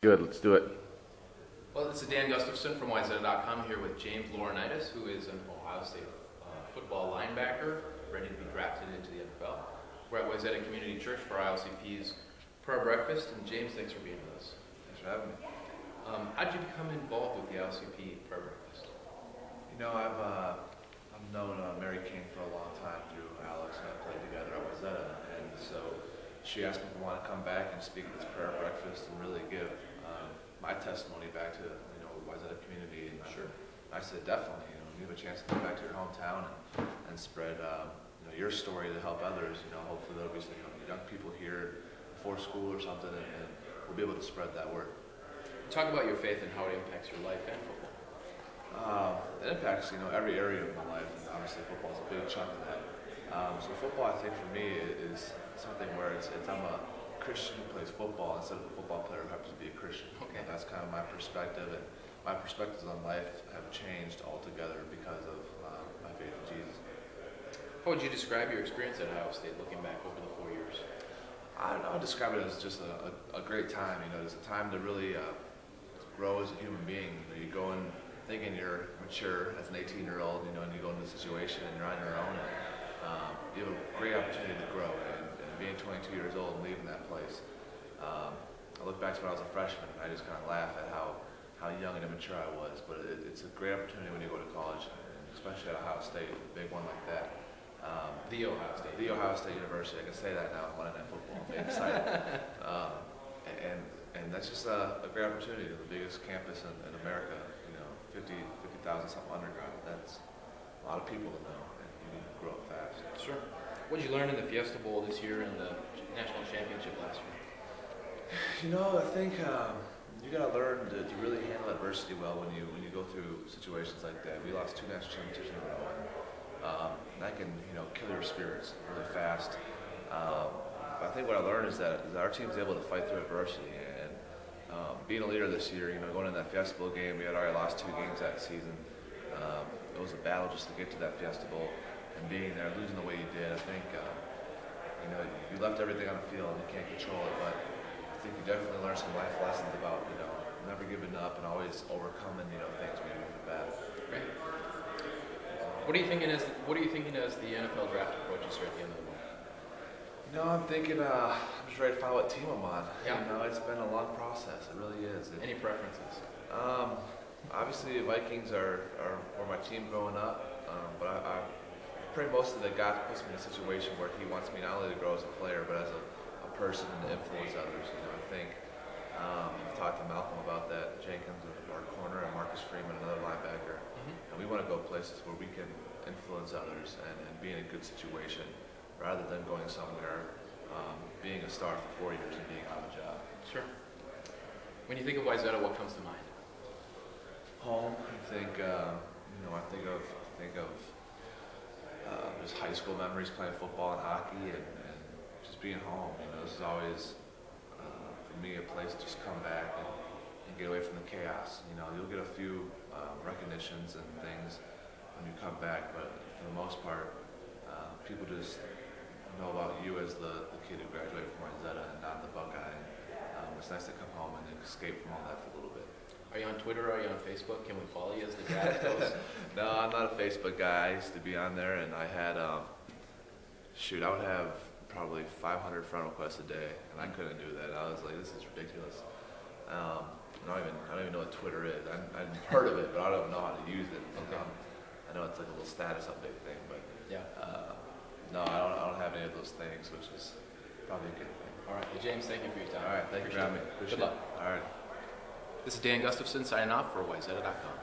Good, let's do it. Well, this is Dan Gustafson from Wayzata.com here with James Laurinaitis, who is an Ohio State football linebacker ready to be drafted into the NFL. We're at Wayzata Community Church for IOCP's Prayer Breakfast, and James, thanks for being with us. Thanks for having me. How did you become involved with the IOCP Prayer Breakfast? You know, I've known Mary King for a long time through Alex, and I played together at Wayzata, and so she asked me if I want to come back and speak at this prayer breakfast and really give my testimony back to Wayzata community. And Sure. I said definitely. You have a chance to come back to your hometown and spread your story to help others. Hopefully there'll be some young people here before school or something, and we'll be able to spread that word. Talk about your faith and how it impacts your life and football. It impacts every area of my life, and obviously football is a big chunk of that. So football, I think for me, is something where I'm a Christian who plays football instead of a football player who happens to be a Christian. Okay. And that's kind of my perspective, and my perspectives on life have changed altogether because of my faith in Jesus. How would you describe your experience at Ohio State looking back over the 4 years? I don't know, I would describe it as just a great time. It's a time to really grow as a human being. You go in thinking you're mature as an 18-year-old, and you go into the situation and you're on your own. You have a great opportunity to grow, and being 22 years old and leaving that place. I look back to when I was a freshman, and I just kind of laugh at how young and immature I was, but it's a great opportunity when you go to college, and especially at Ohio State, a big one like that. The Ohio State. The Ohio State University. I can say that now. I'm Monday Night Football. I'm excited. And that's just a great opportunity to the biggest campus in America. 50,000 something undergrad. That's a lot of people to know, and you need to grow up fast. Sure. What did you learn in the Fiesta Bowl this year and the National Championship last year? I think you got to learn to really handle adversity well when you go through situations like that. We lost 2 national championships in a row, and that can kill your spirits really fast. I think what I learned is that our team's able to fight through adversity, and being a leader this year, going in that Fiesta Bowl game, we had already lost 2 games that season. It was a battle just to get to that Fiesta Bowl, and being there, losing the way you did, I think you left everything on the field and you can't control it, but I think you definitely learned some life lessons about never giving up and always overcoming things when you move to bat. Great. What are you thinking as the NFL draft approaches here at the end of the month? I'm thinking I'm just ready to find out what team I'm on. Yeah. It's been a long process. It really is. Any preferences? Obviously, the Vikings were my team growing up, but I pray most of the God puts me in a situation where He wants me not only to grow as a player, but as a person and to influence others. I think I've talked to Malcolm about that. Jenkins, our corner, and Marcus Freeman, another linebacker, and we want to go places where we can influence others and be in a good situation, rather than going somewhere, being a star for 4 years and being out of a job. Sure. When you think of Wayzata, what comes to mind? Home. I think of just high school memories playing football and hockey, and just being home. This is always for me a place to just come back and get away from the chaos. You'll get a few recognitions and things when you come back, but for the most part, people just know about you as the kid who graduated from Wayzata and not the Buckeye. It's nice to come home and escape from all that for a little bit. Are you on Twitter? Are you on Facebook? Can we follow you as the draft goes? No, I'm not a Facebook guy. I used to be on there, and I had, I would have probably 500 friend requests a day, and I couldn't do that. I was like, this is ridiculous. I don't even know what Twitter is. I've heard of it, but I don't know how to use it. Okay. I know it's like a little status update thing, but Yeah. no, I don't have any of those things, which is probably a good thing. All right. Well, James, thank you for your time. All right, thank you for having me. Good luck. All right. This is Dan Gustafson signing off for Wayzata.com.